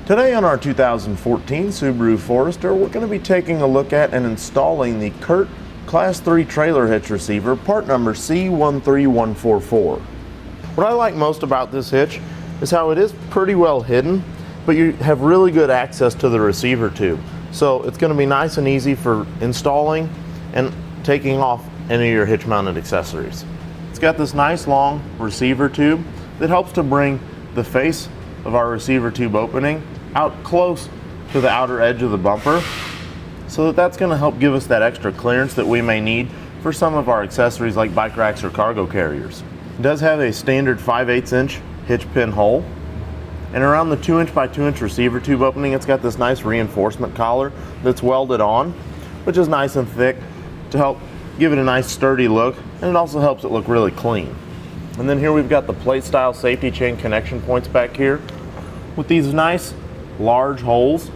Today on our 2014 Subaru Forester, we're going to be taking a look at and installing the CURT Class 3 Trailer Hitch Receiver, part number C13144. What I like most about this hitch is how it is pretty well hidden, but you have really good access to the receiver tube. So it's going to be nice and easy for installing and taking off any of your hitch mounted accessories. It's got this nice long receiver tube that helps to bring the face of our receiver tube opening out close to the outer edge of the bumper, so that's going to help give us that extra clearance that we may need for some of our accessories like bike racks or cargo carriers. It does have a standard 5/8 inch hitch pin hole, and around the 2 inch by 2 inch receiver tube opening, it's got this nice reinforcement collar that's welded on, which is nice and thick to help give it a nice sturdy look, and it also helps it look really clean. And then here we've got the plate style safety chain connection points back here with these nice large holes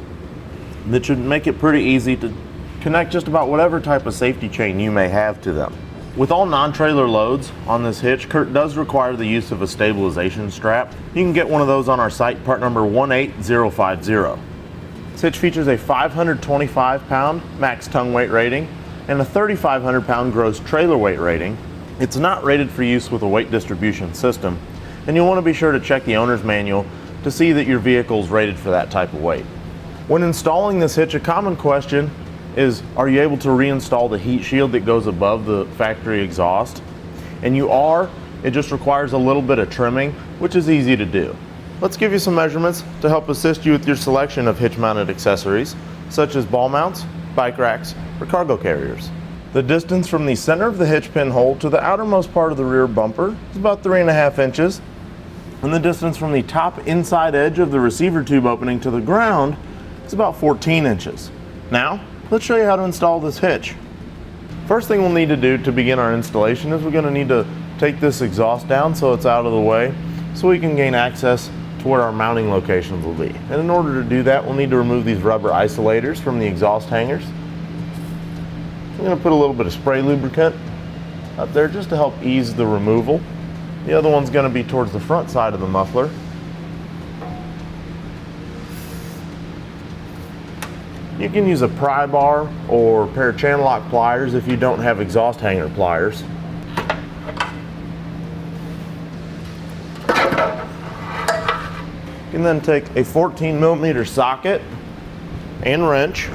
that should make it pretty easy to connect just about whatever type of safety chain you may have to them. With all non-trailer loads on this hitch, CURT does require the use of a stabilization strap. You can get one of those on our site, part number 18050. This hitch features a 525 pound max tongue weight rating and a 3,500 pound gross trailer weight rating. It's not rated for use with a weight distribution system, and you'll want to be sure to check the owner's manual to see that your vehicle is rated for that type of weight. When installing this hitch, a common question is, are you able to reinstall the heat shield that goes above the factory exhaust? And you are. It just requires a little bit of trimming, which is easy to do. Let's give you some measurements to help assist you with your selection of hitch mounted accessories, such as ball mounts, bike racks, or cargo carriers. The distance from the center of the hitch pin hole to the outermost part of the rear bumper is about 3.5 inches. And the distance from the top inside edge of the receiver tube opening to the ground is about 14 inches. Now, let's show you how to install this hitch. First thing we'll need to do to begin our installation is we're going to need to take this exhaust down so it's out of the way, so we can gain access to where our mounting locations will be. And in order to do that, we'll need to remove these rubber isolators from the exhaust hangers. I'm going to put a little bit of spray lubricant up there just to help ease the removal. The other one's going to be towards the front side of the muffler. You can use a pry bar or a pair of channel lock pliers if you don't have exhaust hanger pliers. You can then take a 14mm socket and wrench.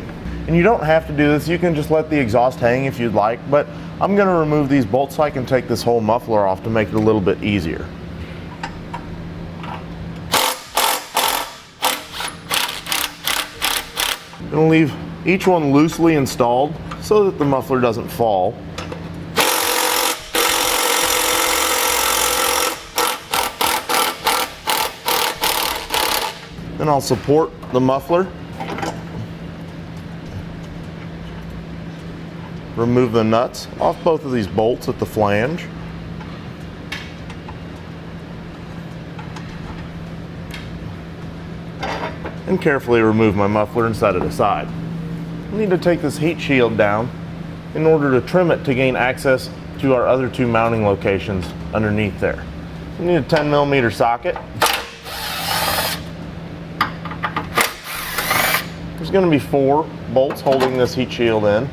And you don't have to do this, you can just let the exhaust hang if you'd like, but I'm going to remove these bolts so I can take this whole muffler off to make it a little bit easier. I'm going to leave each one loosely installed so that the muffler doesn't fall. Then I'll support the muffler. Remove the nuts off both of these bolts at the flange. And carefully remove my muffler and set it aside. I need to take this heat shield down in order to trim it to gain access to our other two mounting locations underneath there. We need a 10mm socket. There's going to be 4 bolts holding this heat shield in.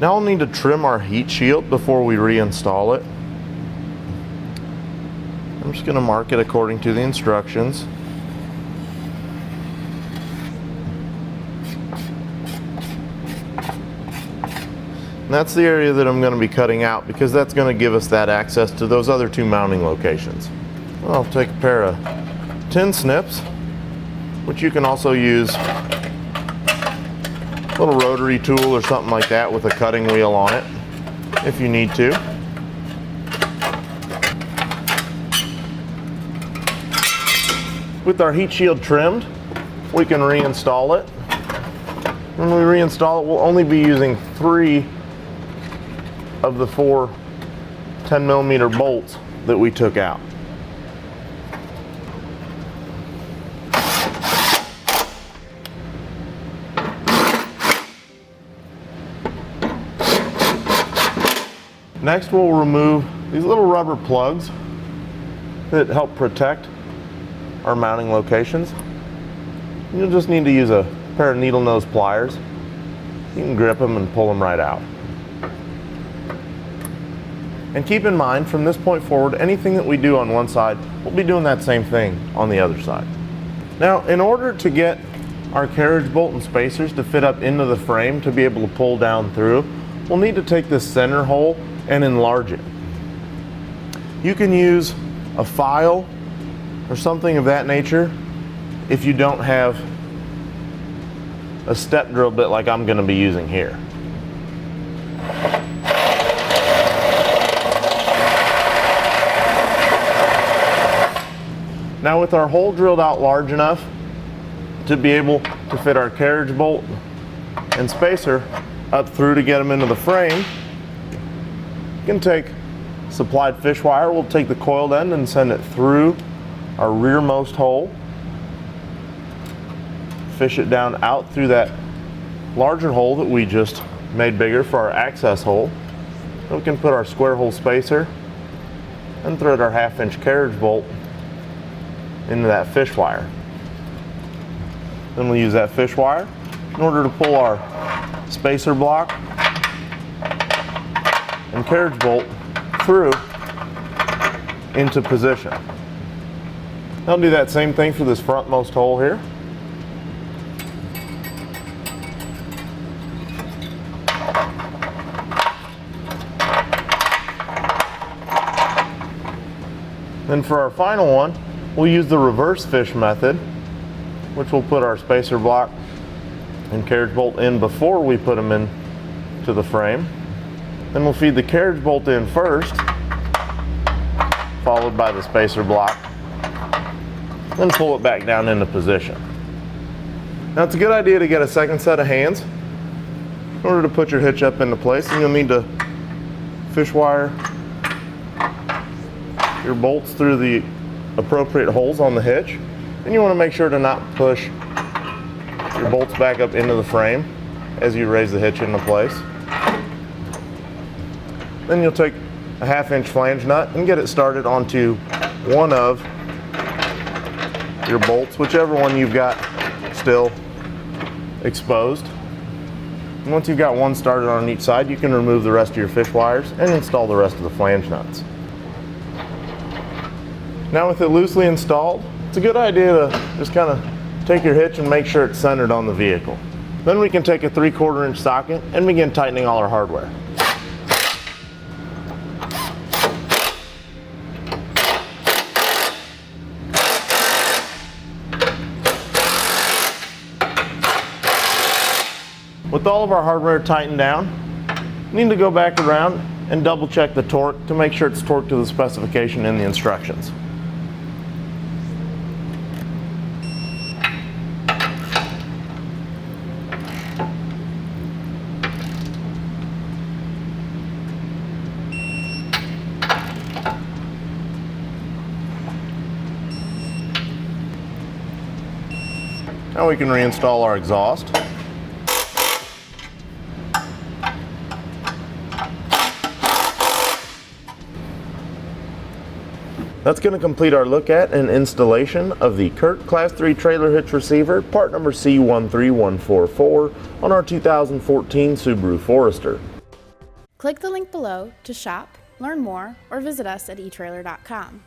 Now we'll need to trim our heat shield before we reinstall it. I'm just going to mark it according to the instructions. And that's the area that I'm going to be cutting out because that's going to give us that access to those other two mounting locations. I'll take a pair of tin snips, which you can also use little rotary tool or something like that with a cutting wheel on it if you need to. With our heat shield trimmed, we can reinstall it. When we reinstall it, we'll only be using 3 of the 4 10mm bolts that we took out. Next, we'll remove these little rubber plugs that help protect our mounting locations. You'll just need to use a pair of needle nose pliers. You can grip them and pull them right out. And keep in mind, from this point forward, anything that we do on one side, we'll be doing that same thing on the other side. Now, in order to get our carriage bolt and spacers to fit up into the frame to be able to pull down through, we'll need to take this center hole and enlarge it. You can use a file or something of that nature if you don't have a step drill bit like I'm going to be using here. Now, with our hole drilled out large enough to be able to fit our carriage bolt and spacer up through to get them into the frame, you can take supplied fish wire. We'll take the coiled end and send it through our rearmost hole, fish it down out through that larger hole that we just made bigger for our access hole. Then we can put our square hole spacer and thread our 1/2 inch carriage bolt into that fish wire. Then we'll use that fish wire in order to pull our spacer block and carriage bolt through into position. I'll do that same thing for this frontmost hole here. Then for our final one, we'll use the reverse fish method, which will put our spacer block and carriage bolt in before we put them in to the frame. Then we'll feed the carriage bolt in first, followed by the spacer block, then pull it back down into position. Now, it's a good idea to get a second set of hands in order to put your hitch up into place, and you'll need to fish wire your bolts through the appropriate holes on the hitch, and you want to make sure to not push your bolts back up into the frame as you raise the hitch into place. Then you'll take a 1/2 inch flange nut and get it started onto one of your bolts, whichever one you've got still exposed. And once you've got one started on each side, you can remove the rest of your fish wires and install the rest of the flange nuts. Now, with it loosely installed, it's a good idea to just kind of take your hitch and make sure it's centered on the vehicle. Then we can take a 3/4 inch socket and begin tightening all our hardware. With all of our hardware tightened down, we need to go back around and double check the torque to make sure it's torqued to the specification in the instructions. Now we can reinstall our exhaust. That's going to complete our look at and installation of the CURT Class 3 Trailer Hitch Receiver, part number C13144, on our 2014 Subaru Forester. Click the link below to shop, learn more, or visit us at etrailer.com.